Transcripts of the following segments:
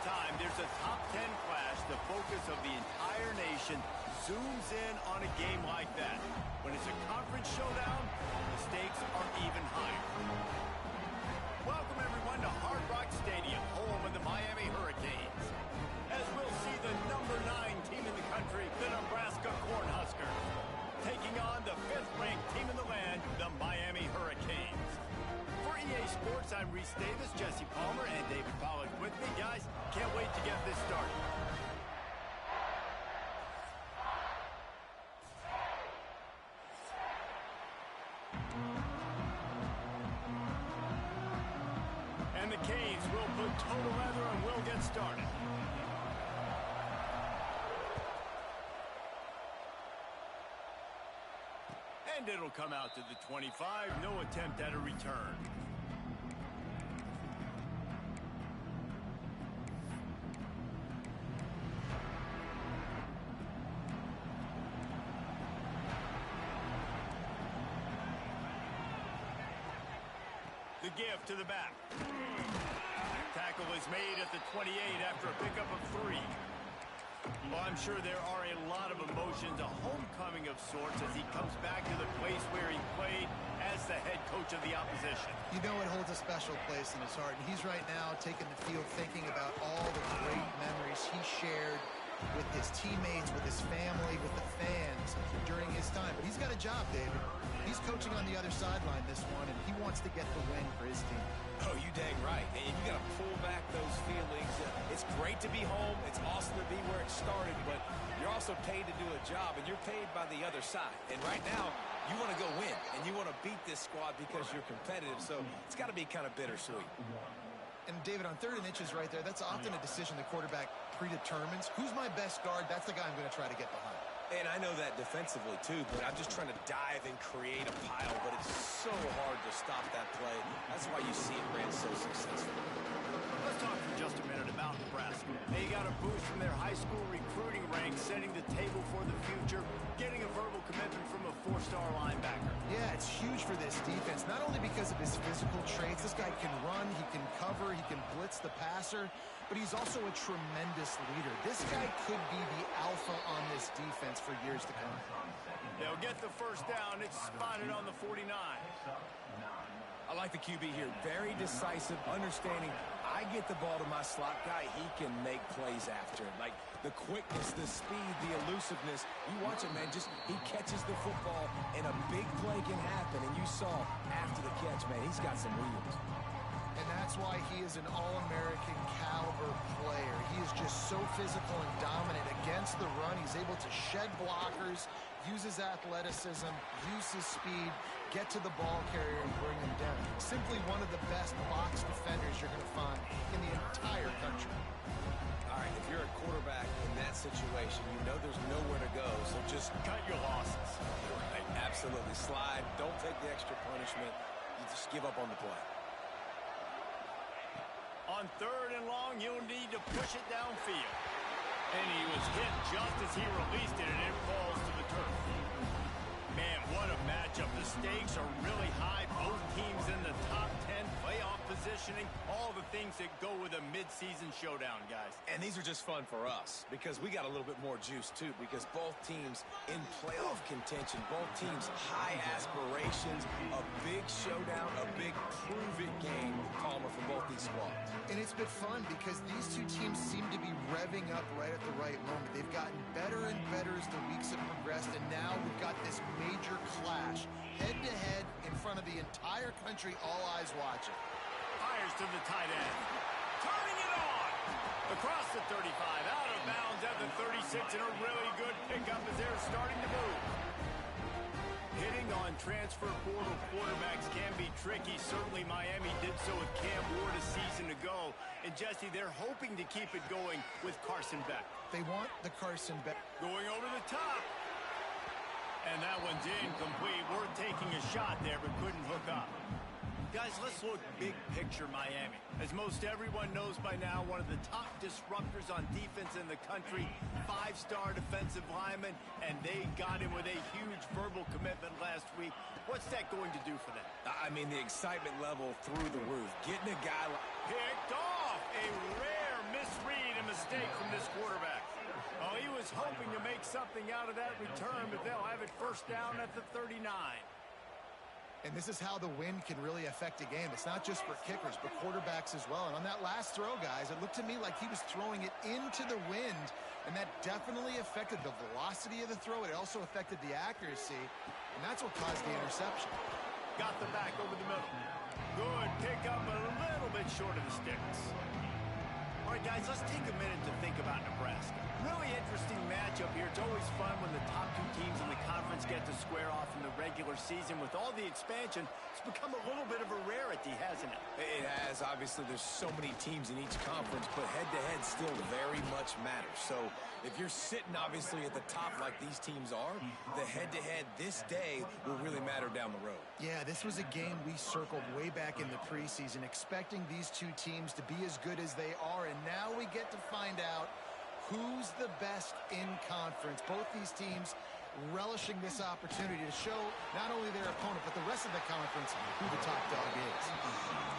time there's a top 10 clash, the focus of the entire nation zooms in on a game like that. When it's a conference showdown, the stakes are even higher. Welcome, everyone, to Hard Rock Stadium, home of the Miami Hurricanes, as we'll see the number 9 team in the country, the Nebraska Cornhuskers, taking on the 5th-ranked team in the land, the Miami Hurricanes. For EA Sports, I'm Reese Davis, Jesse Palmer, and David Pollack with me. Guys, can't wait to get this started. And the Canes will put total leather and we'll get started. And it'll come out to the 25. No attempt at a return. The give to the back. Tackle is made at the 28 after a pickup of 3. Well, I'm sure there are a lot of emotions, a homecoming of sorts, as he comes back to the place where he played as the head coach of the opposition. You know it holds a special place in his heart, and he's right now taking the field thinking about all the great memories he shared with his teammates, with his family, with the fans during his time. But he's got a job, David. He's coaching on the other sideline this one, and he wants to get the win for his team. Oh, you dang right. And you got to pull back those feelings. It's great to be home. It's awesome to be where it started, but you're also paid to do a job, and you're paid by the other side. And right now, you want to go win, and you want to beat this squad because you're competitive, so it's got to be kind of bittersweet. And, David, on 3rd and inches right there, that's often a decision the quarterback predetermines. Who's my best guard? That's the guy I'm going to try to get behind. And I know that defensively, too, but I'm just trying to dive and create a pile, but it's so hard to stop that play. That's why you see it ran so successful. Let's talk for just a minute about Nebraska. They got a boost from their high school recruiting ranks, setting the table for the future, getting a verbal commitment from a 4-star linebacker. Yeah, it's huge for this defense, not only because of his physical traits. This guy can run, he can cover, he can blitz the passer, but he's also a tremendous leader. This guy could be the alpha on this defense for years to come. They'll get the first down. It's spotted on the 49. I like the QB here. Very decisive, understanding I get the ball to my slot guy, he can make plays after it. Like the quickness, the speed, the elusiveness. You watch it, man, just he catches the football and a big play can happen. And you saw after the catch, man, he's got some wheels. And that's why he is an All-American caliber player. He is just so physical and dominant against the run. He's able to shed blockers, use his athleticism, use his speed, get to the ball carrier and bring him down. Simply one of the best box defenders you're going to find in the entire country. All right, if you're a quarterback in that situation, you know there's nowhere to go, so just cut your losses. Right, absolutely. Slide. Don't take the extra punishment. You just give up on the play. On 3rd and long, you'll need to push it downfield. And he was hit just as he released it, and it falls to the turf. Man, what a matchup. The stakes are really high. Both teams in the top 10, playoff positioning, all the things that go with a midseason showdown, guys. And these are just fun for us because we got a little bit more juice, too, because both teams in playoff contention, both teams high aspirations, a big showdown, a big prove-it game, Palmer, for both these squads. And it's been fun because these two teams seem to be revving up right at the right moment. They've gotten better and better as the weeks have progressed, and now we've got this major clash, head-to-head in front of the entire country, all eyes watching. Fires to the tight end. Turning it on. Across the 35, out of bounds at the 36, and a really good pickup as they're starting to move. Hitting on transfer portal quarterbacks can be tricky. Certainly Miami did so with Cam Ward a season ago. And Jesse, they're hoping to keep it going with Carson Beck. They want the Carson Beck. Going over the top. And that one's incomplete. Worth taking a shot there, but couldn't hook up. Guys, let's look big picture Miami. As most everyone knows by now, one of the top disruptors on defense in the country, 5-star defensive lineman, and they got him with a huge verbal commitment last week. What's that going to do for them? I mean, the excitement level through the roof. Getting a guy like... Picked off! A rare misread a mistake from this quarterback. Oh, he was hoping to make something out of that return, but they'll have it first down at the 39. And this is how the wind can really affect a game. It's not just for kickers, but quarterbacks as well. And on that last throw, guys, it looked to me like he was throwing it into the wind, and that definitely affected the velocity of the throw. It also affected the accuracy, and that's what caused the interception. Got the back over the middle. Good pickup, but a little bit short of the sticks. All right, guys, let's take a minute to think about Nebraska. Really interesting matchup here. It's always fun when the top two teams in the conference get to square off in the regular season. With all the expansion, it's become a little bit of a rarity, hasn't it? It has. Obviously, there's so many teams in each conference, but head-to-head still very much matters. So if you're sitting, obviously, at the top like these teams are, the head-to-head this day will really matter down the road. Yeah, this was a game we circled way back in the preseason, expecting these two teams to be as good as they are, and now we get to find out who's the best in conference. Both these teams relishing this opportunity to show not only their opponent, but the rest of the conference who the top dog is.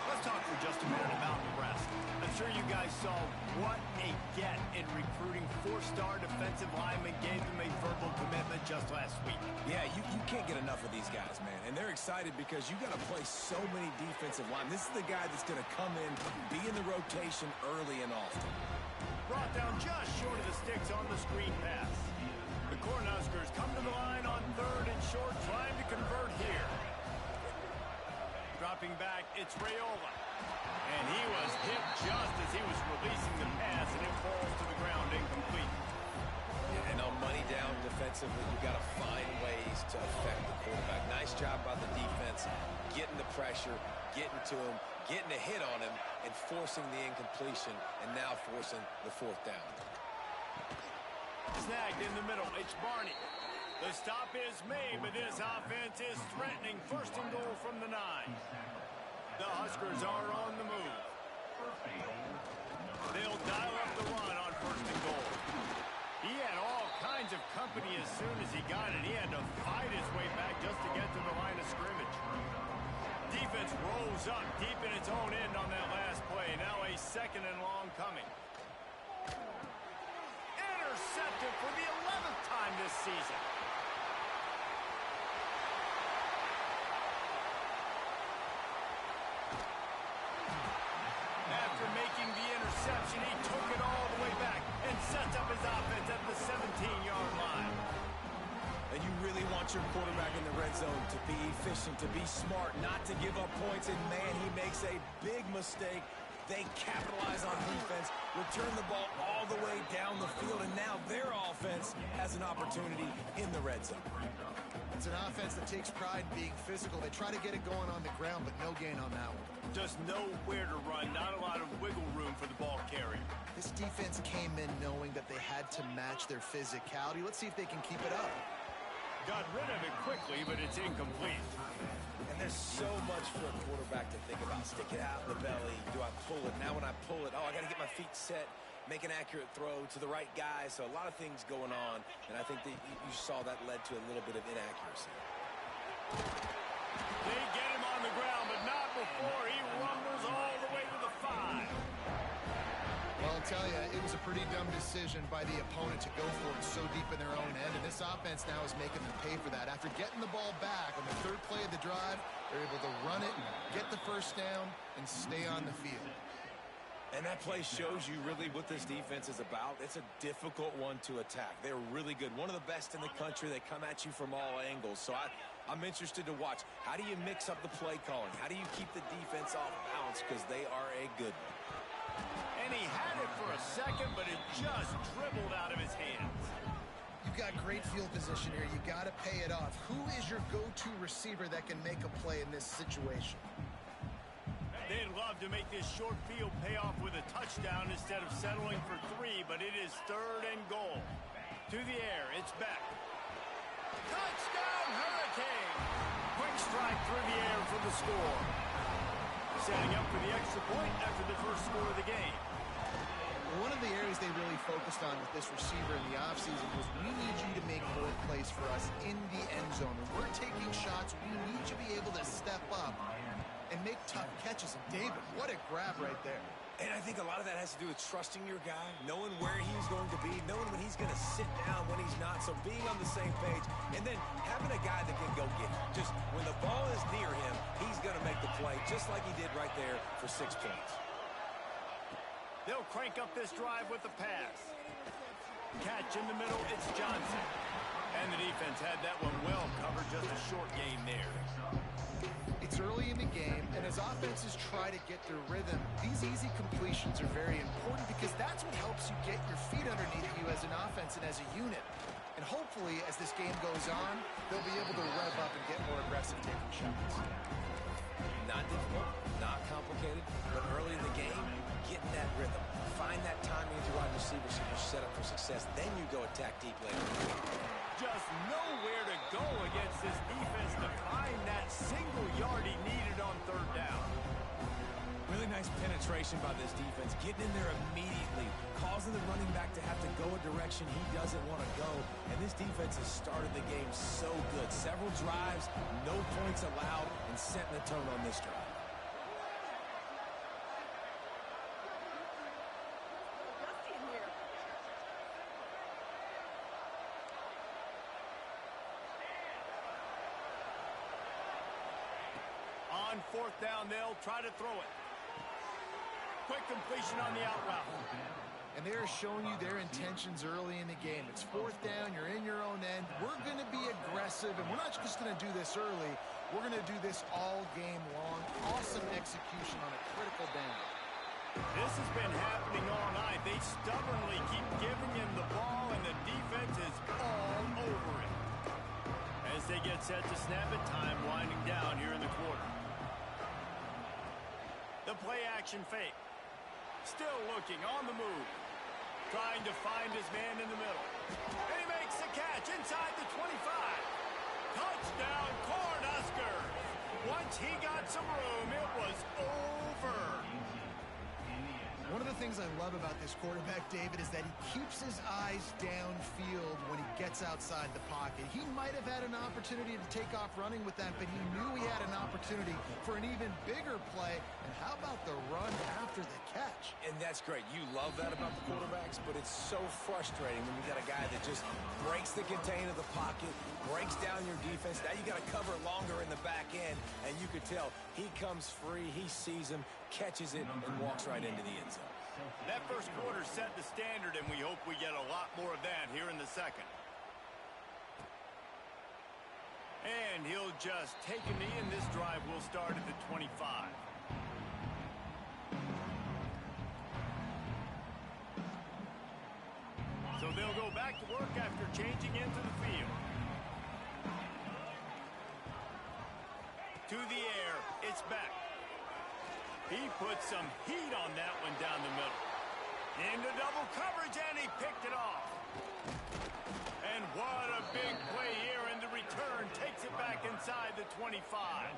Let's talk for just a minute about Nebraska. I'm sure you guys saw what a get in recruiting. Four-star defensive linemen gave them a verbal commitment just last week. Yeah, you can't get enough of these guys, man. And they're excited because you got to play so many defensive linemen. This is the guy that's going to come in, be in the rotation early and often. Brought down just short of the sticks on the screen pass. The Cornhuskers come to the line on 3rd and short, trying to convert here. Dropping back, it's Raiola. And he was hit just as he was releasing the pass, and it falls to the ground incomplete. And on money down defensively, you've got to find ways to affect the quarterback. Nice job by the defense, getting the pressure, getting to him, getting a hit on him, and forcing the incompletion, and now forcing the 4th down. Snagged in the middle, it's Barney. The stop is made, but this offense is threatening. 1st and goal from the 9. The Huskers are on the move. They'll dial up the run on 1st and goal. He had all kinds of company as soon as he got it. He had to fight his way back just to get to the line of scrimmage. Defense rolls up deep in its own end on that last play. Now a 2nd and long coming. Intercepted for the 11th time this season. After making the interception, he took it all the way back and sets up his offense at the 17-yard line. And you really want your quarterback in the red zone to be efficient, to be smart, not to give up points. And, man, he makes a big mistake. They capitalize on defense, return the ball all the way down the field, and now their offense has an opportunity in the red zone. It's an offense that takes pride in being physical. They try to get it going on the ground, but no gain on that one. Just nowhere to run, not a lot of wiggle room for the ball carrier. This defense came in knowing that they had to match their physicality. Let's see if they can keep it up. Got rid of it quickly, but it's incomplete. And there's so much for a quarterback to think about. Stick it out in the belly. Do I pull it? Now when I pull it, I got to get my feet set, make an accurate throw to the right guy. So a lot of things going on, and I think that you saw that led to a little bit of inaccuracy. They get him on the ground, but not before he rumbles all the way to the 5. Well, I'll tell you, it was a pretty dumb decision by the opponent to go for it so deep in their own end, and this offense now is making them pay for that. After getting the ball back on the 3rd play of the drive, they're able to run it, get the 1st down, and stay on the field. And that play shows you really what this defense is about. It's a difficult one to attack. They're really good. One of the best in the country. They come at you from all angles. So I'm interested to watch. How do you mix up the play calling? How do you keep the defense off balance? Because they are a good one. And he had it for a second, but it just dribbled out of his hands. You've got great field position here. You got to pay it off. Who is your go-to receiver that can make a play in this situation? They'd love to make this short field pay off with a touchdown instead of settling for 3, but it is 3rd and goal. To the air, it's Beck. Touchdown, Hurricane! Quick strike through the air for the score. Setting up for the extra point after the first score of the game. One of the areas they really focused on with this receiver in the offseason was we need you to make more plays for us in the end zone. When we're taking shots, we need you to be able to step up and make tough catches. And David, what a grab right there. And I think a lot of that has to do with trusting your guy, knowing where he's going to be, knowing when he's going to sit down, when he's not. So being on the same page, and then having a guy that can go get it. Just when the ball is near him, he's going to make the play, just like he did right there for 6 points. They'll crank up this drive with the pass. Catch in the middle, it's Johnson. And the defense had that one well covered, just a short gain there. It's early in the game, and as offenses try to get their rhythm, these easy completions are very important because that's what helps you get your feet underneath you as an offense and as a unit. And hopefully, as this game goes on, they'll be able to rev up and get more aggressive taking shots. Not difficult, not complicated, but early in the game, getting that rhythm. Find that timing with your wide receivers so you're set up for success. Then you go attack deep later. Just nowhere to go against this defense to find that single yard he needed on third down. Really nice penetration by this defense, getting in there immediately, causing the running back to have to go a direction he doesn't want to go. And this defense has started the game so good. Several drives, no points allowed, and setting the tone on this drive. On fourth down, they'll try to throw it. Quick completion on the out route. And they're showing you their intentions early in the game. It's fourth down, you're in your own end. We're going to be aggressive, and we're not just going to do this early. We're going to do this all game long. Awesome execution on a critical down. This has been happening all night. They stubbornly keep giving him the ball, and the defense is all over it. As they get set to snap it, time winding down here in the quarter. The play action fake. Still looking on the move. Trying to find his man in the middle. And he makes the catch inside the 25. Touchdown, Cornhuskers. Once he got some room, it was over. One of the things I love about this quarterback, David, is that he keeps his eyes downfield when he gets outside the pocket. He might have had an opportunity to take off running with that, but he knew he had an opportunity for an even bigger play. And how about the run after the catch? And that's great. You love that about the quarterbacks, but it's so frustrating when you got a guy that just breaks the contain of the pocket, breaks down your defense. Now you got to cover longer in the back end, and you could tell he comes free, he sees him, catches it, and walks right into the end zone. That first quarter set the standard, and we hope we get a lot more of that here in the second. And he'll just take a knee, and this drive will start at the 25. So they'll go back to work after changing into the field. To the air, it's back. He put some heat on that one down the middle. Into double coverage, and he picked it off. And what a big play here, and the return takes it back inside the 25.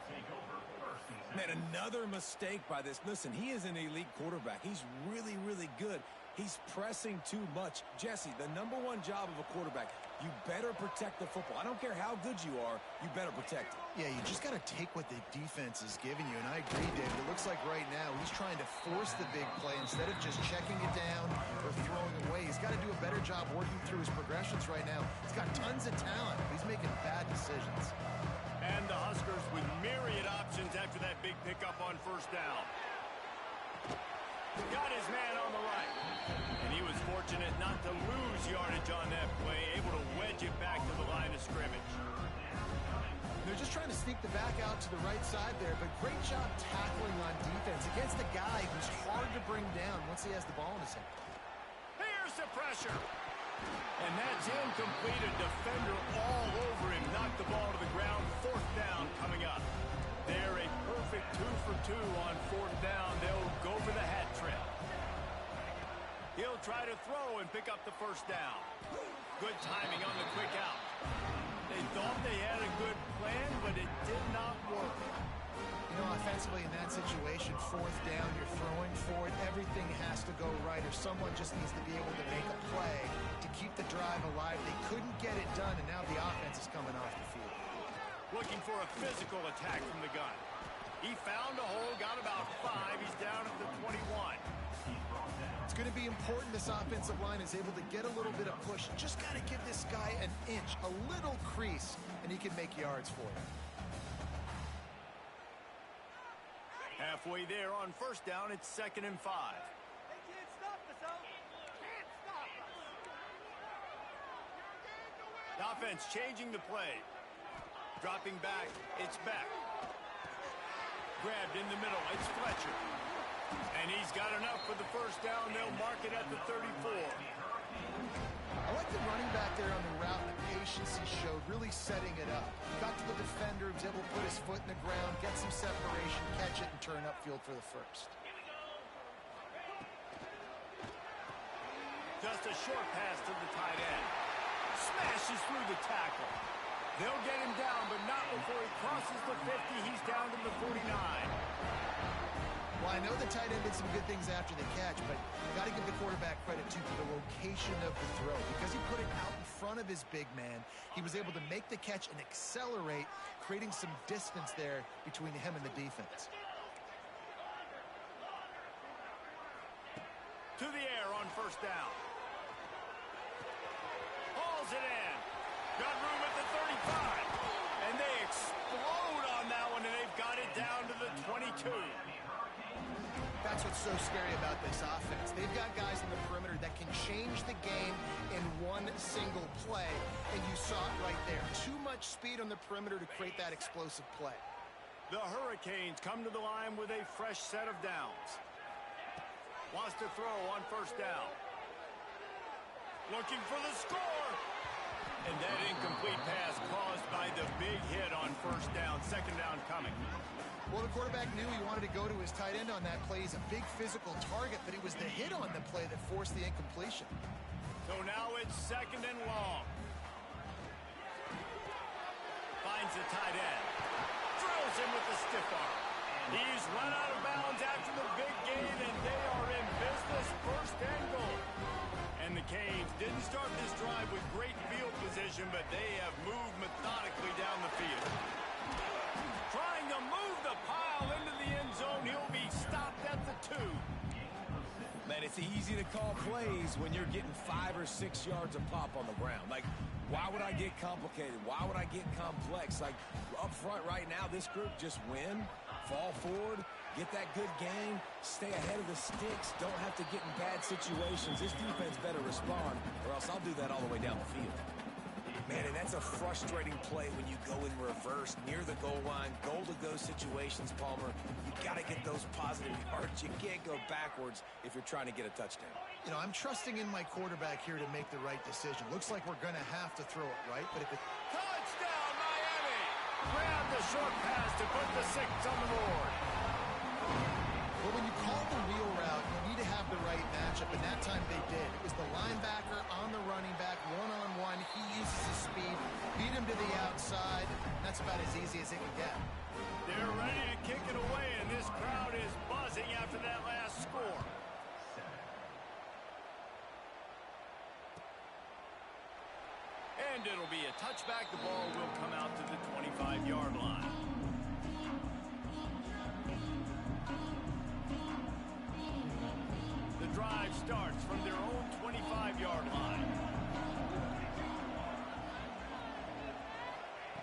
Man, another mistake by this. Listen, he is an elite quarterback. He's really, really good. He's pressing too much. Jesse, the #1 job of a quarterback, you better protect the football. I don't care how good you are, you better protect it. Yeah, you just got to take what the defense is giving you. And I agree, David. It looks like right now he's trying to force the big play instead of just checking it down or throwing away. He's got to do a better job working through his progressions right now. He's got tons of talent. He's making bad decisions. And the Huskers with myriad options after that big pickup on first down. Got his man on the right. And he was fortunate not to lose yardage on that play, able to wedge it back to the line of scrimmage. They're just trying to sneak the back out to the right side there, but great job tackling on defense against a guy who's hard to bring down once he has the ball in his hand. Here's the pressure. And that's incomplete. A defender all over him. Knocked the ball to the ground. Fourth down coming up. They're a perfect 2 for 2 on fourth down. They'll go for the hat trick. He'll try to throw and pick up the first down. Good timing on the quick out. They thought they had a good plan, but it did not work. You know, offensively in that situation, fourth down, you're throwing for it. Everything has to go right, or someone just needs to be able to make a play to keep the drive alive. They couldn't get it done, and now the offense is coming off the field. Looking for a physical attack from the gun. He found a hole, got about 5. He's down at the 21. It's going to be important this offensive line is able to get a little bit of push. Just got to give this guy an inch, a little crease, and he can make yards for you. Halfway there on first down, it's 2nd and 5. They can't stop us, Can't stop us. The offense changing the play. Dropping back, it's Beck. Grabbed in the middle, it's Fletcher. And he's got enough for the first down. They'll mark it at the 34. I like the running back there on the route, the patience he showed, really setting it up. Got to the defender, was able to put his foot in the ground, get some separation, catch it, and turn upfield for the first. Just a short pass to the tight end. Smashes through the tackle. They'll get him down, but not before he crosses the 50. He's down to the 49. Well, I know the tight end did some good things after the catch, but you got to give the quarterback credit, too, for the location of the throw. Because he put it out in front of his big man, he was able to make the catch and accelerate, creating some distance there between him and the defense. To the air on first down. Hauls it in. Got room at the 35. And they explode on that one, and they've got it down to the 22. That's what's so scary about this offense. They've got guys in the perimeter that can change the game in one single play, and you saw it right there. Too much speed on the perimeter to create that explosive play. The Hurricanes come to the line with a fresh set of downs. Wants to throw on first down. Looking for the score. And that incomplete pass caused by the big hit on first down. 2nd down coming. Well, the quarterback knew he wanted to go to his tight end on that play. He's a big physical target, but it was the hit on the play that forced the incompletion. So now it's 2nd and long. Finds the tight end. Throws him with the stiff arm. He's run out of bounds after the big gain, and they are in business. 1st and goal. And the Canes didn't start this drive with great field position, but they have moved methodically down the field. Trying to move the pile into the end zone. He'll be stopped at the 2. Man, it's easy to call plays when you're getting 5 or 6 yards a pop on the ground. Like, why would I get complicated? Why would I get complex? Like, up front right now, this group just win, fall forward, get that good game, stay ahead of the sticks, don't have to get in bad situations. This defense better respond, or else I'll do that all the way down the field. Man, and that's a frustrating play when you go in reverse near the goal line, goal-to-go situations, Palmer. You got to get those positive yards. You can't go backwards if you're trying to get a touchdown. You know, I'm trusting in my quarterback here to make the right decision. Looks like we're going to have to throw it, right? But if it... Touchdown, Miami! Grab the short pass to put the 6 on the board. Well, when you call the wheel route, you need to have the right matchup, and that time they did. It was the linebacker on the running back, one-on-one. He uses his speed, beat him to the outside. That's about as easy as it can get. They're ready to kick it away, and this crowd is buzzing after that last score. And it'll be a touchback. The ball will come out to the 25-yard line. The drive starts from their own 25-yard line.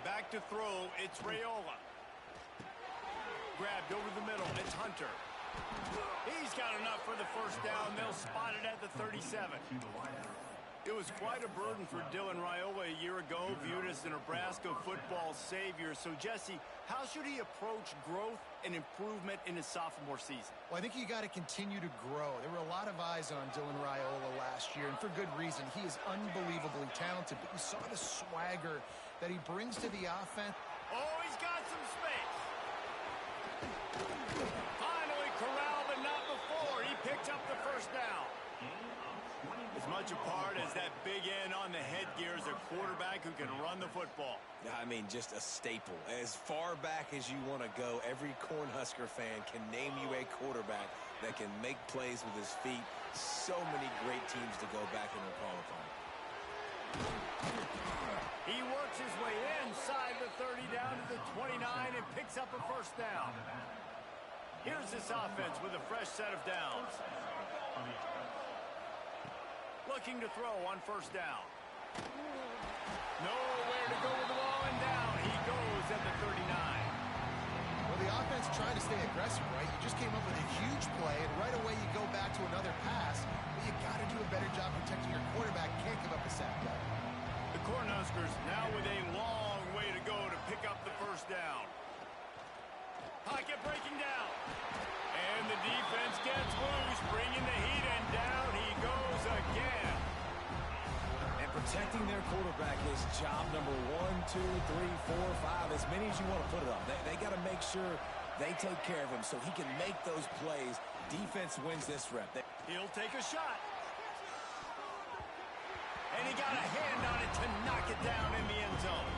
Back to throw, it's Raiola. Grabbed over the middle, it's Hunter. He's got enough for the first down. They'll spot it at the 37. It was quite a burden for Dylan Raiola a year ago, viewed as the Nebraska football savior. So, Jesse, how should he approach growth and improvement in his sophomore season? Well, I think you got to continue to grow. There were a lot of eyes on Dylan Raiola last year, and for good reason. He is unbelievably talented, but you saw the swagger that he brings to the offense. Oh, he's got some space. Finally corralled, but not before. He picked up the first down. As much a part as that big end on the headgear is a quarterback who can run the football. I mean, just a staple. As far back as you want to go, every Cornhusker fan can name you a quarterback that can make plays with his feet. So many great teams to go back and recall upon. He works his way inside the 30 down to the 29 and picks up a first down. Here's this offense with a fresh set of downs. Looking to throw on first down. Nowhere to go with the ball, and down he goes at the 39. Well, the offense tried to stay aggressive, right? You just came up with a huge play, and right away you go back to another pass, but you got to do a better job protecting your quarterback. Can't give up a sack. The Cornhuskers now with a long way to go to pick up the first down. Pocket breaking down. And the defense gets loose, bringing the heat, and down he goes again. And protecting their quarterback is job number 1, 2, 3, 4, 5, as many as you want to put it up. They got to make sure they take care of him so he can make those plays. Defense wins this rep. He'll take a shot. And he got a hand on it to knock it down in the end zone.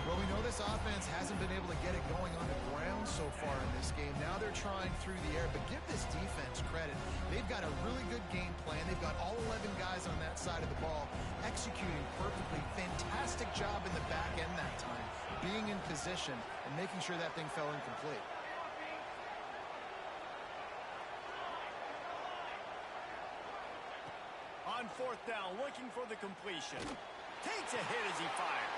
Well, we know this offense hasn't been able to get it going on the ground so far in this game. Now they're trying through the air, but give this defense credit. They've got a really good game plan. They've got all 11 guys on that side of the ball executing perfectly. Fantastic job in the back end that time, being in position and making sure that thing fell incomplete. On fourth down, looking for the completion. Takes a hit as he fires.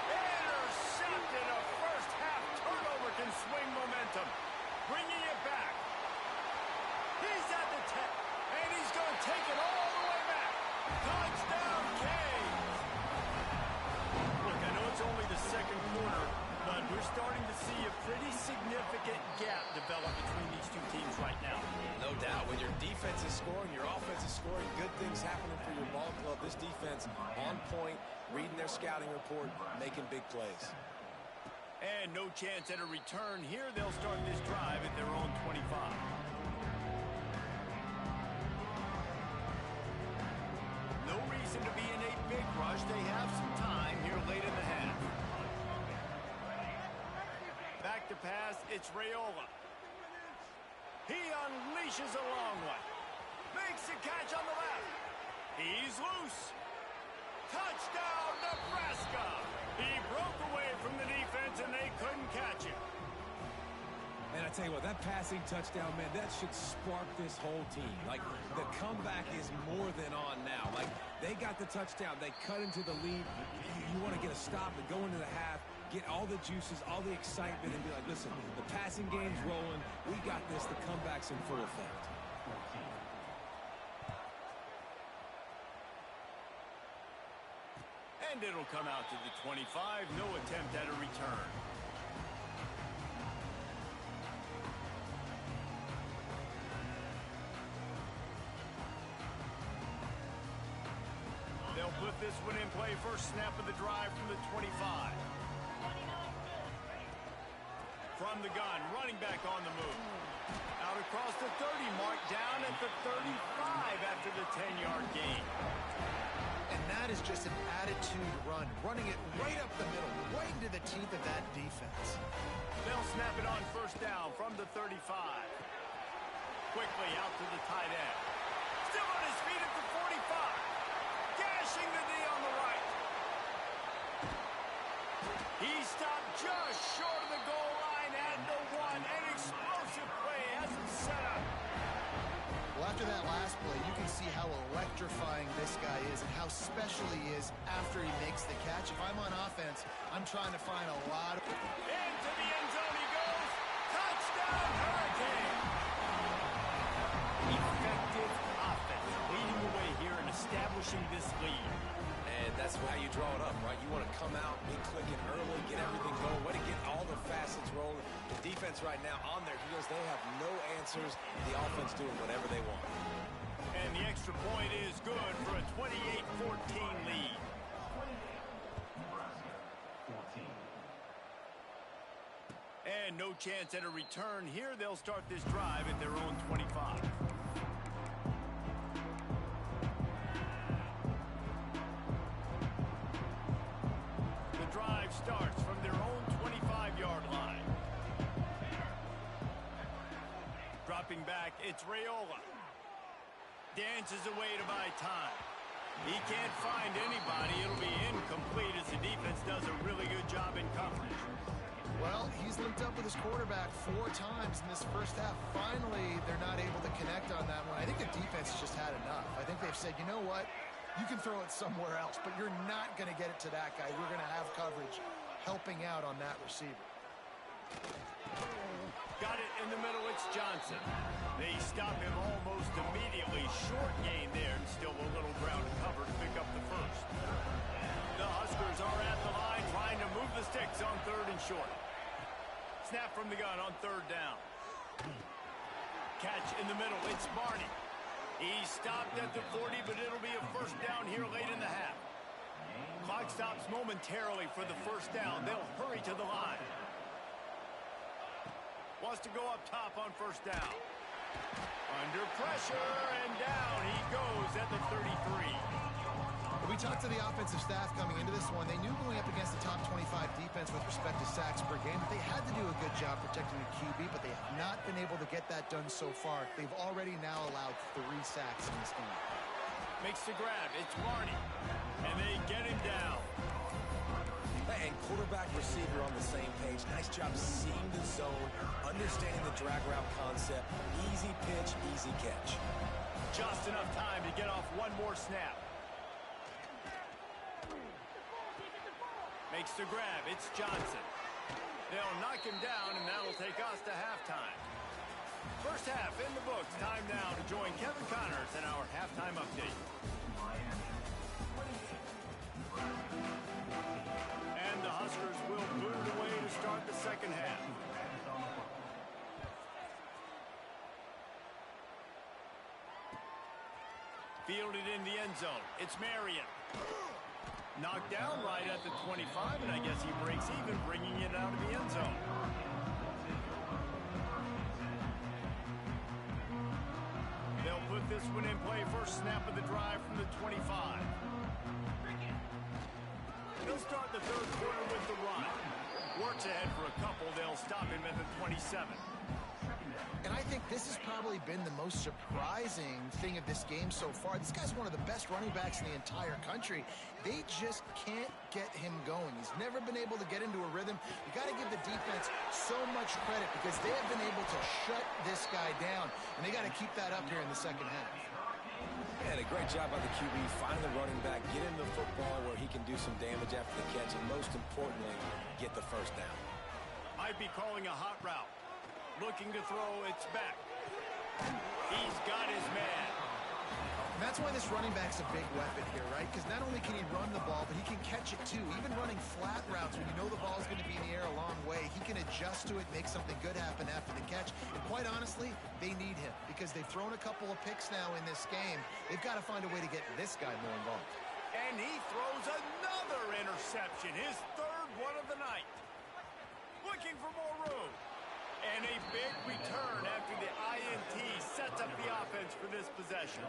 Intercepted. A first half turnover can swing momentum. Bringing it back. He's at the 10. And he's going to take it all the way back. Touchdown, Canes. Look, I know it's only the second quarter, but we're starting to see a pretty significant gap develop between these two teams right now. No doubt. When your defense is scoring, your offense is scoring, good things happening for your ball club. This defense on point, reading their scouting report, making big plays. And no chance at a return here. They'll start this drive at their own 25. No reason to be in a big rush. They have some time here late in the half. Back to pass. It's Raiola. He unleashes a long one. Makes a catch on the left. He's loose. Touchdown, Nebraska! He broke away from the defense, and they couldn't catch him. And I tell you what, that passing touchdown, man, that should spark this whole team. Like, the comeback is more than on now. Like, they got the touchdown. They cut into the lead. You want to get a stop and go into the half, get all the juices, all the excitement, and be like, listen, the passing game's rolling. We got this. The comeback's in full effect. And it'll come out to the 25. No attempt at a return. They'll put this one in play. First snap of the drive from the 25. From the gun, running back on the move. Out across the 30 mark, down at the 35 after the 10-yard gain. And that is just an attitude run, running it right up the middle, right into the teeth of that defense. They'll snap it on first down from the 35. Quickly out to the tight end. Still on his feet at the 45. Gashing the knee on the right. He stopped just short of the goal line at the 1. An explosive play has him set up. Well, after that last play, you can see how electrifying this guy is and how special he is after he makes the catch. If I'm on offense, I'm trying to find a lot of... Into the end zone he goes. Touchdown, Hurricane. Effective offense leading the way here and establishing this lead. And that's how you draw it up, right? You want to come out, be clicking early, get everything going, way to get all the facets rolling. The defense right now on their heels, they have no answers. The offense doing whatever they want. And the extra point is good for a 28-14 lead. And no chance at a return here. They'll start this drive at their own 25. The drive starts from their own 25-yard line. Dropping back, it's Raiola. Dances away to buy time. He can't find anybody. It'll be incomplete as the defense does a really good job in coverage. Well, he's linked up with his quarterback 4 times in this first half. Finally, they're not able to connect on that one. I think the defense has just had enough. I think they've said, you know what? You can throw it somewhere else, but you're not going to get it to that guy. We're going to have coverage helping out on that receiver. Got it in the middle. It's Johnson. They stop him almost immediately. Short gain there, and still a little ground to cover to pick up the first. The Huskers are at the line trying to move the sticks on 3rd and short. Snap from the gun on 3rd down. Catch in the middle. It's Barney. He stopped at the 40, but it'll be a first down here late in the half. Clock stops momentarily for the first down. They'll hurry to the line. Wants to go up top on 1st down. Under pressure, and down he goes at the 33. We talked to the offensive staff coming into this one. They knew going up against the top 25 defense with respect to sacks per game, but they had to do a good job protecting the QB, but they have not been able to get that done so far. They've already now allowed 3 sacks in this game. Makes the grab. It's Barney. And they get him down. And quarterback receiver on the same page. Nice job seeing the zone, understanding the drag route concept. Easy pitch, easy catch. Just enough time to get off one more snap. Makes the grab. It's Johnson. They'll knock him down, and that'll take us to halftime. First half in the books. Time now to join Kevin Connors in our halftime update. And the Huskers will boot it away to start the second half. Fielded in the end zone. It's Marion. Knocked down right at the 25, and I guess he breaks even, bringing it out of the end zone. They'll put this one in play. First snap of the drive from the 25. They'll start the 3rd quarter with the run. Works ahead for a couple. They'll stop him at the 27. And I think this has probably been the most surprising thing of this game so far. This guy's one of the best running backs in the entire country. They just can't get him going. He's never been able to get into a rhythm. You got to give the defense so much credit because they have been able to shut this guy down, and they got to keep that up here in the second half. And a great job by the QB, finding the running back, get him the football where he can do some damage after the catch, and most importantly, get the first down. Might be calling a hot route. Looking to throw, it's back. He's got his man. And that's why this running back's a big weapon here, right? Because not only can he run the ball, but he can catch it too. Even running flat routes when you know the ball's going to be in the air a long way, he can adjust to it, make something good happen after the catch. And quite honestly, they need him because they've thrown a couple of picks now in this game. They've got to find a way to get this guy more involved. And he throws another interception, his 3rd one of the night. Looking for more room. And a big return after the INT sets up the offense for this possession.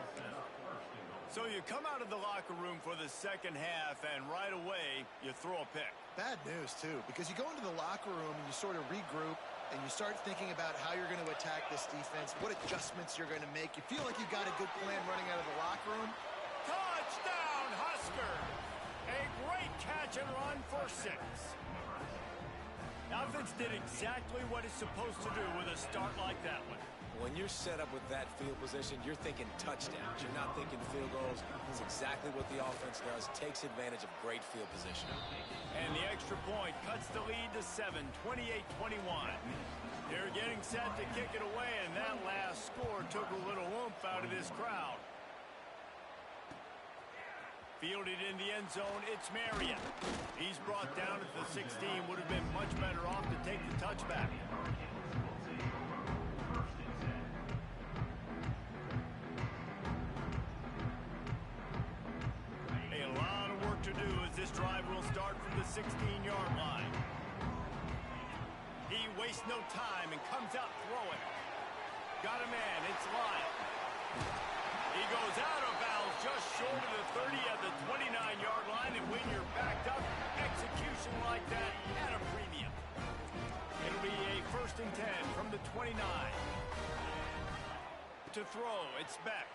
So you come out of the locker room for the second half, and right away, you throw a pick. Bad news, too, because you go into the locker room and you sort of regroup, and you start thinking about how you're going to attack this defense, what adjustments you're going to make. You feel like you've got a good plan running out of the locker room. Touchdown, Husker! A great catch and run for 6. Offense did exactly what it's supposed to do with a start like that one. When you're set up with that field position, you're thinking touchdowns. You're not thinking field goals. It's exactly what the offense does. Takes advantage of great field position. And the extra point cuts the lead to 7, 28-21. They're getting set to kick it away, and that last score took a little oomph out of this crowd. Fielded in the end zone, it's Marion. He's brought down at the 16. Would have been much better off to take the touchback. A lot of work to do as this drive will start from the 16-yard line. He wastes no time and comes out throwing. Got a man, it's Lyle. He goes out of bounds just short of the 30 at the 29-yard line, and when you're backed up, execution like that at a premium. It'll be a 1st and 10 from the 29. To throw, it's Beck.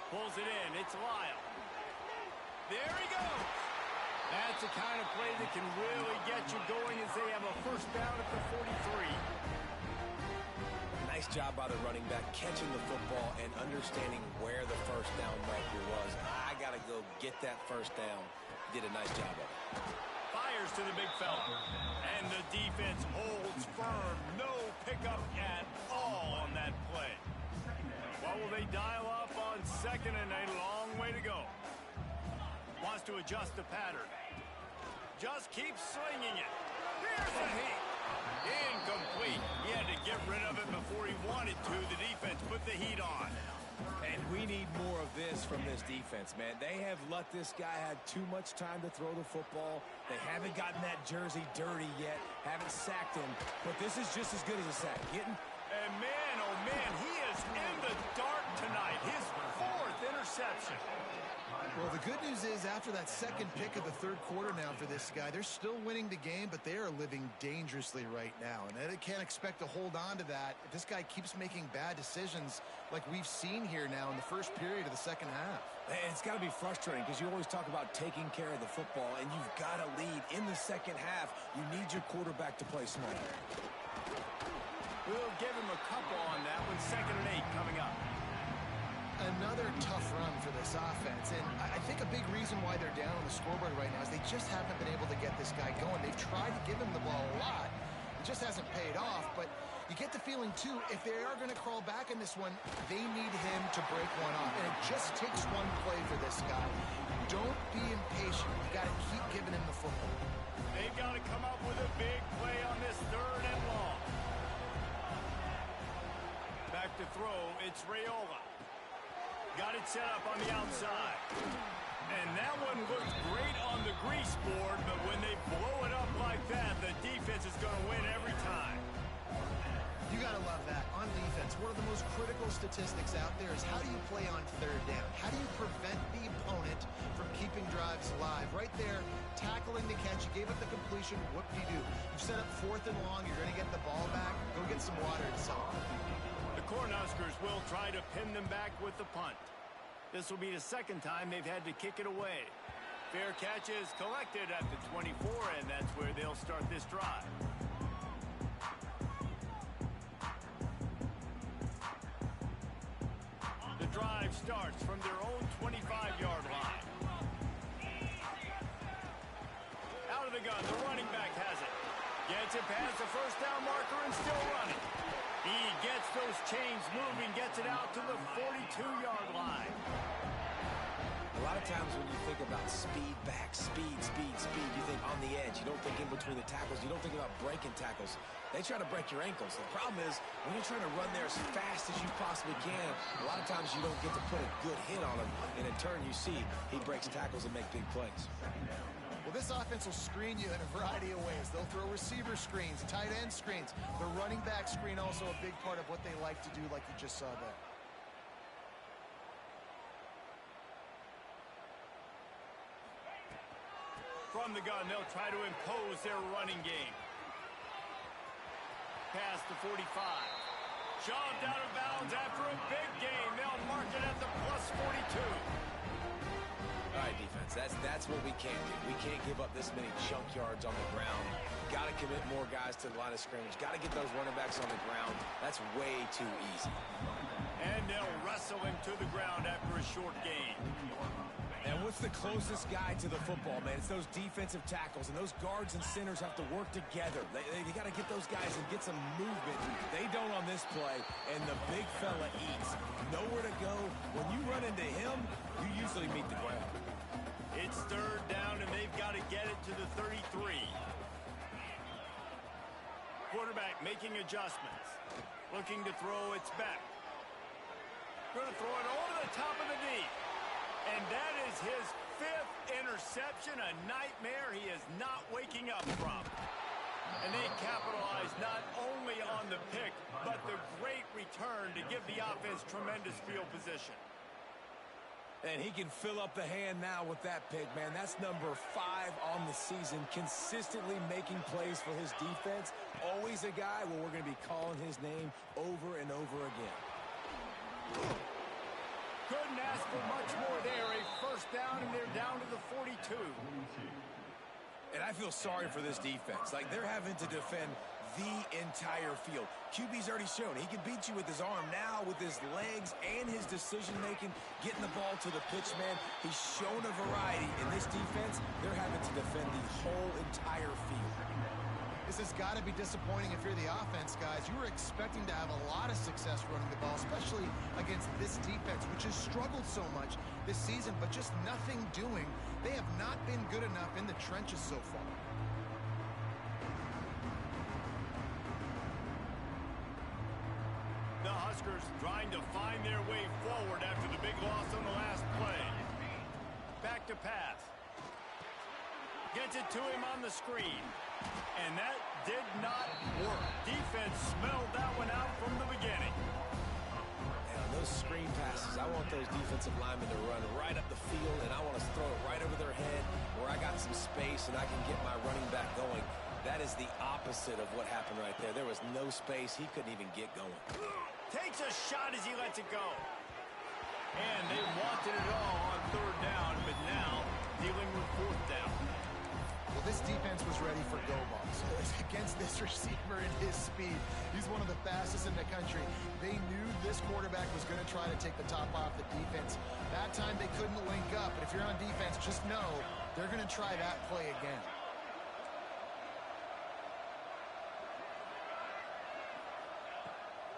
Pulls it in, it's Lyle. There he goes. That's the kind of play that can really get you going as they have a first down at the 43. Nice job by the running back catching the football and understanding where the first down marker was. I got to go get that first down. He did a nice job of it. Fires to the big fella. And the defense holds firm. No pickup at all on that play. What will they dial up on second and a long way to go? Wants to adjust the pattern. Just keeps slinging it. Here's the heat. Incomplete. He had to get rid of it before he wanted to. The defense put the heat on. And we need more of this from this defense, man. They have let this guy have too much time to throw the football. They haven't gotten that jersey dirty yet, haven't sacked him. But this is just as good as a sack. And man, oh man, he is in the dark tonight. His fourth interception. Well, the good news is after that second pick of the third quarter now for this guy, they're still winning the game, but they are living dangerously right now. And they can't expect to hold on to that if this guy keeps making bad decisions like we've seen here now in the first period of the second half. And it's got to be frustrating because you always talk about taking care of the football, and you've got to lead in the second half. You need your quarterback to play smart. We'll give him a couple on that one. 2nd and 8 coming up. Another tough run for this offense, and I think a big reason why they're down on the scoreboard right now is they just haven't been able to get this guy going. They've tried to give him the ball a lot. It just hasn't paid off, but you get the feeling, too, if they are going to crawl back in this one, they need him to break one off, and it just takes one play for this guy. Don't be impatient. You got to keep giving him the football. They've got to come up with a big play on this 3rd and long. Back to throw, it's Raiola. Got it set up on the outside. And that one looks great on the grease board, but when they blow it up like that, the defense is going to win every time. You got to love that. On defense, one of the most critical statistics out there is how do you play on 3rd down? How do you prevent the opponent from keeping drives alive? Right there, tackling the catch. You gave it the completion. What do? You set up 4th and long. You're going to get the ball back. Go get some water and salt. The Cornhuskers will try to pin them back with the punt. This will be the 2nd time they've had to kick it away. Fair catch is collected at the 24, and that's where they'll start this drive. The drive starts from their own 25-yard line. Out of the gun, the running back has it. Gets it past the first down marker and still running. He gets those chains moving, gets it out to the 42-yard line. A lot of times when you think about speed back, speed, you think on the edge. You don't think in between the tackles. You don't think about breaking tackles. They try to break your ankles. The problem is when you're trying to run there as fast as you possibly can, a lot of times you don't get to put a good hit on him, and in turn you see he breaks tackles and make big plays. Well, this offense will screen you in a variety of ways. They'll throw receiver screens, tight end screens. The running back screen also a big part of what they like to do, like you just saw there. From the gun, they'll try to impose their running game. Past the 45. Shoved out of bounds after a big gain. They'll mark it at the plus 42. All right, defense, that's what we can't do. We can't give up this many chunk yards on the ground. Got to commit more guys to the line of scrimmage. Got to get those running backs on the ground. That's way too easy. And they'll wrestle him to the ground after a short gain. And what's the closest guy to the football, man? It's those defensive tackles, and those guards and centers have to work together. They got to get those guys and get some movement. They don't on this play, and the big fella eats. Nowhere to go. When you run into him, you usually meet the ground. It's 3rd down, and they've got to get it to the 33. Quarterback making adjustments. Looking to throw, it's back. Going to throw it over the top of the deep. And that is his 5th interception, a nightmare he is not waking up from. And they capitalize not only on the pick, but the great return to give the offense tremendous field position. And he can fill up the hand now with that pick, man. That's number 5 on the season, consistently making plays for his defense. Always a guy where we're going to be calling his name over and over again. Couldn't ask for much more there. A first down, and they're down to the 42. And I feel sorry for this defense. Like, they're having to defend the entire field. QB's already shown he can beat you with his arm. Now with his legs and his decision-making, getting the ball to the pitch man, he's shown a variety. In this defense, they're having to defend the whole entire field. This has got to be disappointing if you're the offense, guys. You were expecting to have a lot of success running the ball, especially against this defense, which has struggled so much this season, but just nothing doing. They have not been good enough in the trenches so far. The Huskers trying to find their way forward after the big loss on the last play. Back to pass. Gets it to him on the screen. And that did not work. Defense smelled that one out from the beginning. And on those screen passes, I want those defensive linemen to run right up the field, and I want to throw it right over their head where I got some space and I can get my running back going. That is the opposite of what happened right there. There was no space. He couldn't even get going. Takes a shot as he lets it go. And they wanted it all on third down, but now dealing with fourth down. Well, this defense was ready for go balls. Against this receiver and his speed, he's one of the fastest in the country. They knew this quarterback was going to try to take the top off the defense. That time they couldn't link up, but if you're on defense, just know they're going to try that play again.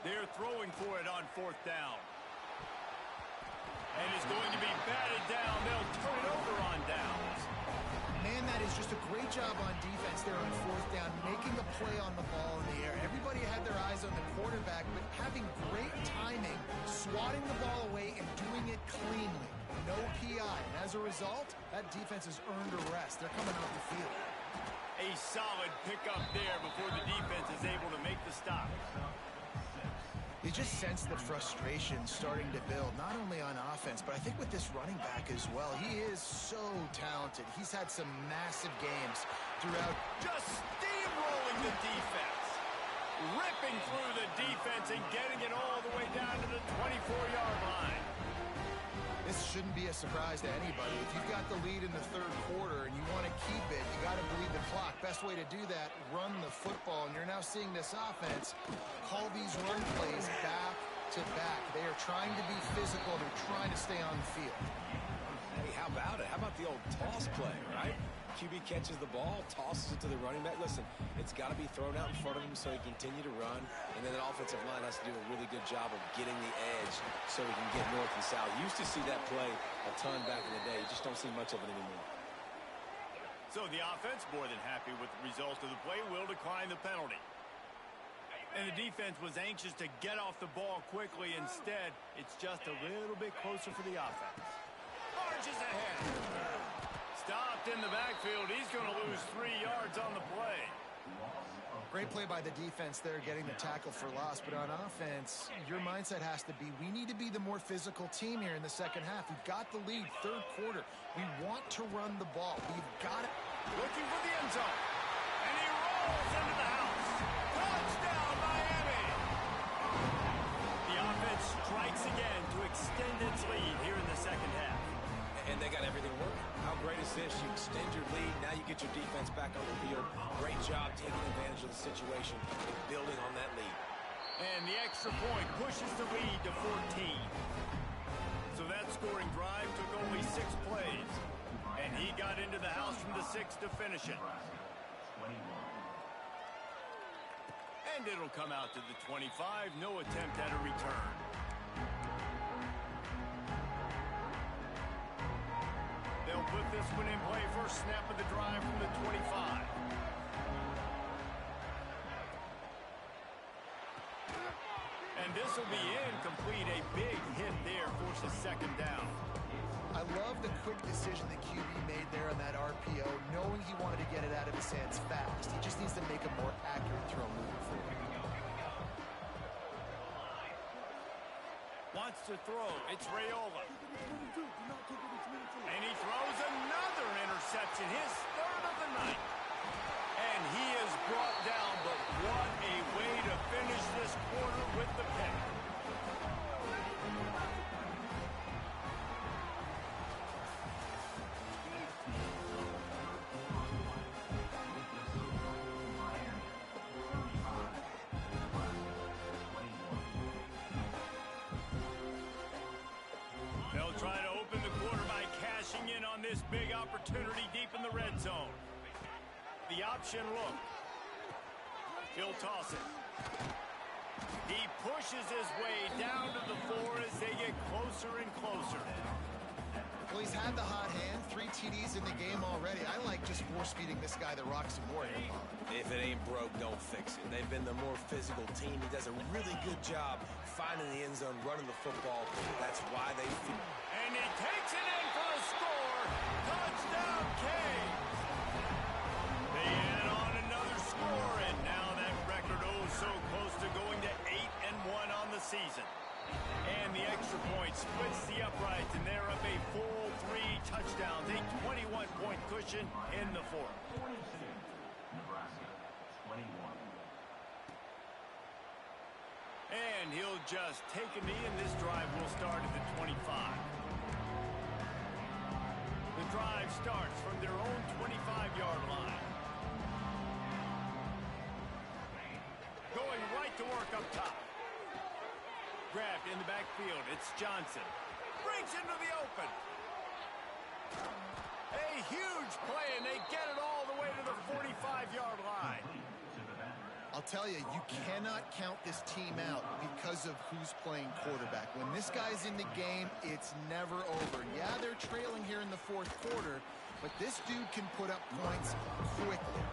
They're throwing for it on fourth down. And it's going to be batted down. They'll turn it over on downs. Man, that is just a great job on defense there on fourth down, making a play on the ball in the air. Everybody had their eyes on the quarterback, but having great timing, swatting the ball away and doing it cleanly. No PI. And as a result, that defense has earned a rest. They're coming off the field. A solid pickup there before the defense is able to make the stop. You just sense the frustration starting to build, not only on offense, but I think with this running back as well. He is so talented. He's had some massive games throughout. Just steamrolling the defense. Ripping through the defense and getting it all the way down to the 24-yard line. This shouldn't be a surprise to anybody. If you've got the lead in the third quarter and you want to keep it, you got to bleed the clock. Best way to do that, run the football. And you're now seeing this offense call these run plays back to back. They are trying to be physical. They're trying to stay on the field. Hey, how about it? How about the old toss play, right? QB catches the ball, tosses it to the running back. Listen, it's got to be thrown out in front of him so he can continue to run. And then the offensive line has to do a really good job of getting the edge so he can get north and south. Used to see that play a ton back in the day. You just don't see much of it anymore. So the offense, more than happy with the result of the play, will decline the penalty. And the defense was anxious to get off the ball quickly. Instead, it's just a little bit closer for the offense. Marches ahead. Stopped in the backfield. He's going to lose 3 yards on the play. Great play by the defense there, getting the tackle for loss. But on offense, your mindset has to be, we need to be the more physical team here in the second half. We've got the lead, third quarter. We want to run the ball. We've got it. Looking for the end zone. And he rolls into the house. Touchdown, Miami. The offense strikes again to extend its lead here in the second half. And they got everything working. How great is this? You extend your lead. Now you get your defense back on the field. Great job taking advantage of the situation and building on that lead. And the extra point pushes the lead to 14. So that scoring drive took only 6 plays. And he got into the house from the 6 to finish it. And it'll come out to the 25. No attempt at a return. They'll put this one in play. First snap of the drive from the 25. And this will be incomplete. A big hit there, forces second down. I love the quick decision that QB made there on that RPO, knowing he wanted to get it out of his hands fast. He just needs to make a more accurate throw moving forward. Wants to throw. It's Raiola. And he throws another interception, his third of the night. And he is brought down, but what a way to finish this quarter with the pick. opportunity deep in the red zone. The option look. He'll toss it. He pushes his way down to the 4 as they get closer and closer. Well, he's had the hot hand, 3 TDs in the game already. I like just force-feeding this guy the rock some more. If it ain't broke, don't fix it. They've been the more physical team. He does a really good job finding the end zone, running the football. That's why they feel. And he takes it in for a score. Touchdown, Canes. They add on another score, and now that record so close to going to 8-1 on the season. And the extra point splits the uprights, and they're up a full 3 touchdowns, a 21-point cushion in the 4th. Nebraska, 21. And he'll just take a knee, and this drive will start at the 25. The drive starts from their own 25-yard line. Going right to work up top. Grabbed in the backfield. It's Johnson. Brings into the open. A huge play, and they get it all the way to the 45-yard line. I'll tell you, you cannot count this team out because of who's playing quarterback. When this guy's in the game, it's never over. Yeah, they're trailing here in the 4th quarter, but this dude can put up points quickly.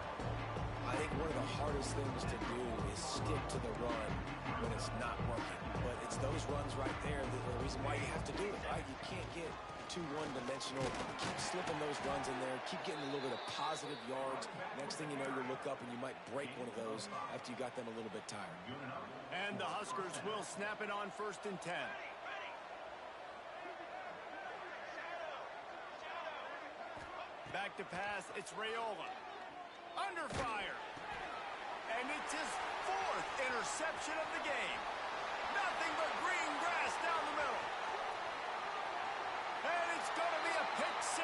I think one of the hardest things to do is stick to the run when it's not working. But it's those runs right there that are the reason why you have to do it, right? You can't get too one-dimensional. Keep slipping those runs in there. Keep getting a little bit of positive yards. Next thing you know, you'll look up and you might break one of those after you got them a little bit tired. And the Huskers will snap it on 1st and 10. Back to pass. It's Raiola. Under fire. And it's his 4th interception of the game. Nothing but green grass down the middle. And it's going to be a pick 6.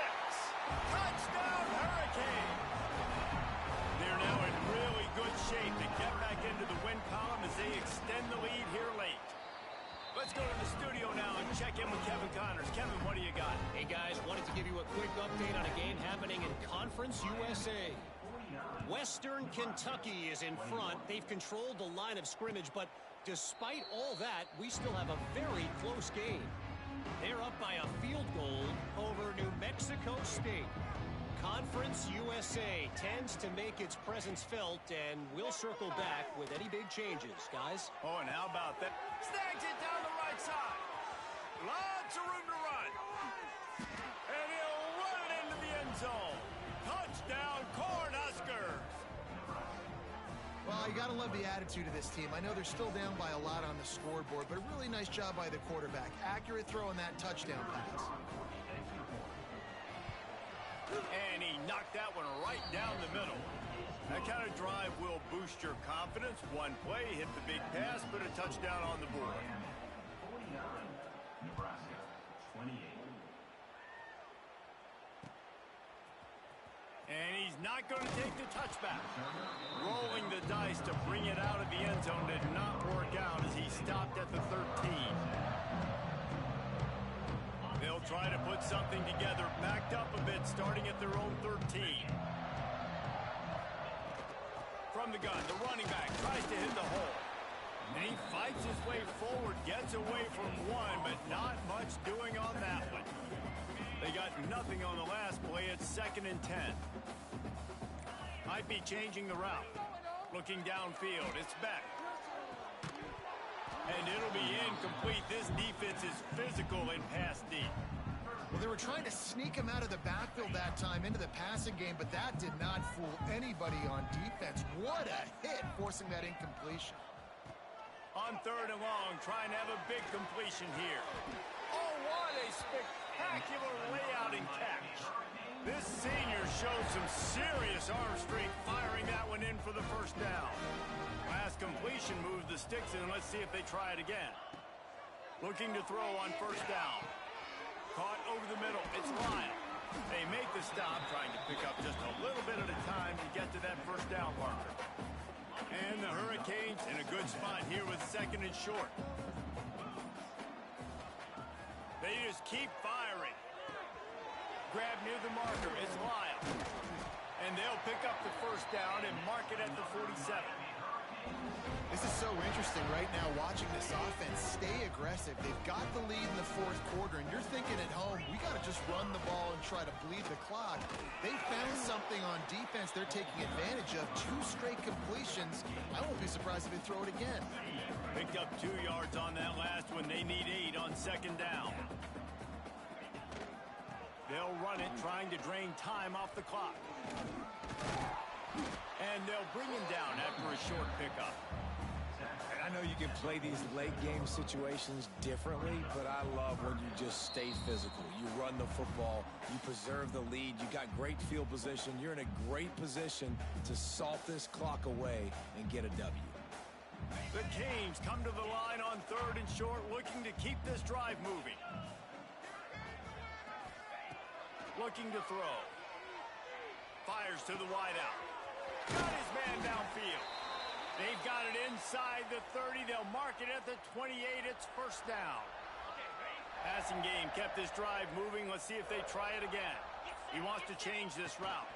Touchdown, Hurricanes. They're now in really good shape to get back into the win column as they extend the lead here late. Let's go to the studio now and check in with Kevin Connors. Kevin, what do you got? Hey, guys, wanted to give you a quick update on a game happening in Conference USA. Western Kentucky is in front. They've controlled the line of scrimmage, but despite all that, we still have a very close game. They're up by a field goal over New Mexico State. Conference USA tends to make its presence felt, and we'll circle back with any big changes, guys. Oh, and how about that? Snags it down the right side. Lots of room to run. And he'll run it into the end zone. Touchdown, Cornhuskers. Well, you got to love the attitude of this team. I know they're still down by a lot on the scoreboard, but a really nice job by the quarterback. Accurate throw on that touchdown pass. And he knocked that one right down the middle. That kind of drive will boost your confidence. One play, hit the big pass, put a touchdown on the board. 49, Nebraska, 28. And he's not going to take the touchback. Rolling the dice to bring it out of the end zone did not work out as he stopped at the 13. They'll try to put something together, backed up a bit, starting at their own 13. From the gun, the running back tries to hit the hole. And he fights his way forward, gets away from one, but not much doing on that one. They got nothing on the last play. It's 2nd and 10. Might be changing the route. Looking downfield, it's Beck. And it'll be incomplete. This defense is physical in pass deep. Well, they were trying to sneak him out of the backfield that time into the passing game, but that did not fool anybody on defense. What a hit, forcing that incompletion. On 3rd and long, trying to have a big completion here. Oh, what a spectacular layout and catch. This senior showed some serious arm strength, firing that one in for the 1st down. Last completion moved the sticks in. Let's see if they try it again. Looking to throw on 1st down. Caught over the middle. It's Lyle. They make the stop, trying to pick up just a little bit at a time to get to that 1st down marker. And the Hurricanes in a good spot here with 2nd and short. They just keep firing. grab near the marker. It's Lyle. And they'll pick up the first down and mark it at the 47. This is so interesting right now watching this offense stay aggressive. They've got the lead in the fourth quarter, and you're thinking at home, we got to just run the ball and try to bleed the clock. They found something on defense they're taking advantage of. 2 straight completions. I won't be surprised if they throw it again. Picked up 2 yards on that last one. They need 8 on second down. They'll run it, trying to drain time off the clock. And they'll bring him down after a short pickup. And I know you can play these late game situations differently, but I love when you just stay physical. You run the football, you preserve the lead, you got great field position. You're in a great position to salt this clock away and get a W. The Canes come to the line on 3rd and short, looking to keep this drive moving. Looking to throw. Fires to the wideout. Got his man downfield. They've got it inside the 30. They'll mark it at the 28. It's first down. Passing game kept this drive moving. Let's see if they try it again. He wants to change this route.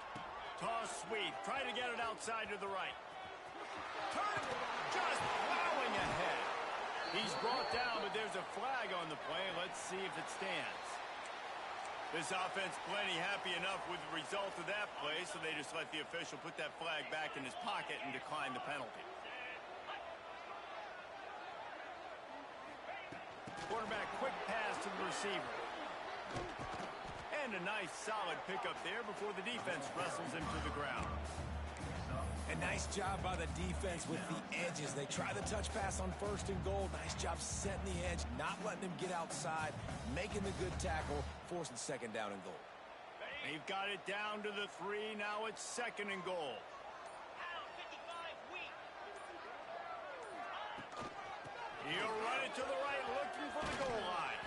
Toss sweep. Try to get it outside to the right. Turn. Just plowing ahead. He's brought down, but there's a flag on the play. Let's see if it stands. This offense plenty happy enough with the result of that play, so they just let the official put that flag back in his pocket and decline the penalty. Quarterback quick pass to the receiver. And a nice solid pickup there before the defense wrestles him to the ground. A nice job by the defense with the edges. They try the touch pass on 1st and goal. Nice job setting the edge, not letting him get outside, making the good tackle, forcing 2nd down and goal. They've got it down to the 3. Now it's 2nd and goal. He'll run it to the right, looking for the goal line.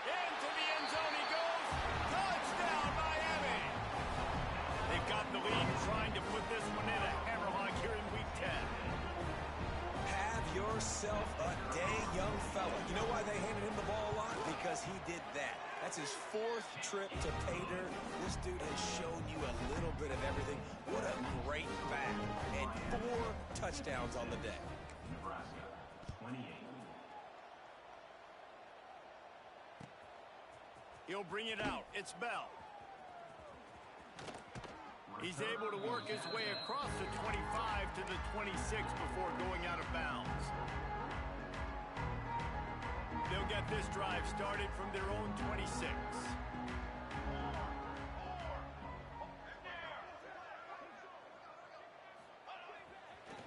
Into the end zone he goes. Touchdown, Miami! They've got the lead, trying to put this one in a hammerlock here in Week 10. Have yourself a day, young fella. You know why they handed him the ball a lot? Because he did that. That's his 4th trip to pay dirt. This dude has shown you a little bit of everything. What a great back. And 4 touchdowns on the day. Nebraska, 28. He'll bring it out. It's Bell. He's able to work his way across the 25 to the 26 before going out of bounds. They'll get this drive started from their own 26.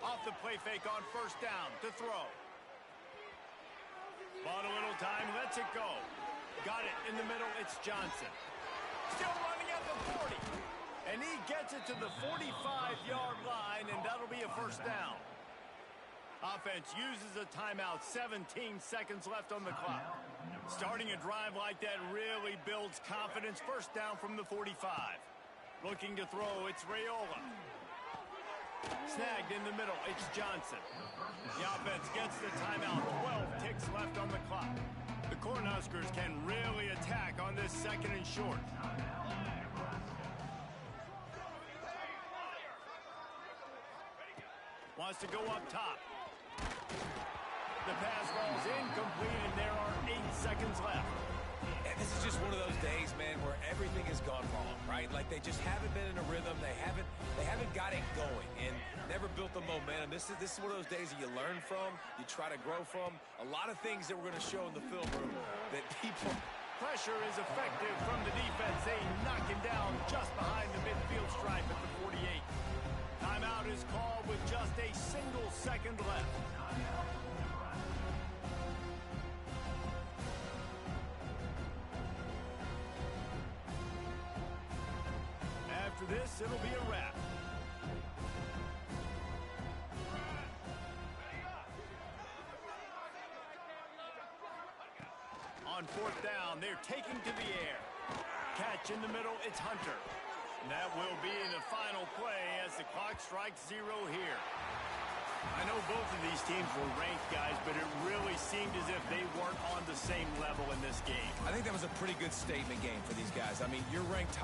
Off the play fake on 1st down to throw. Bought a little time, lets it go. Got it in the middle, it's Johnson. Still running at the 40. And he gets it to the 45-yard line, and that'll be a first down. Offense uses a timeout, 17 seconds left on the clock. Starting a drive like that really builds confidence. First down from the 45. Looking to throw, it's Raiola. Snagged in the middle, it's Johnson. The offense gets the timeout, 12 ticks left on the clock. The Cornhuskers can really attack on this 2nd and short. Wants to go up top. The pass falls incomplete, and there are 8 seconds left. And this is just one of those days, man, where everything has gone wrong, right? Like they just haven't been in a rhythm. They haven't got it going and never built the momentum. This is one of those days that you learn from, you try to grow from. A lot of things that we're going to show in the film room that people... Pressure is effective from the defense. They knock him down just behind the midfield stripe at the 48. Timeout is called with just a single second left. After this, it'll be a wrap. On 4th down, they're taking to the air. Catch in the middle, it's Hunter. And that will be the final play as the clock strikes 0 here. I know both of these teams were ranked, guys, but it really seemed as if they weren't on the same level in this game. I think that was a pretty good statement game for these guys. I mean, you're ranked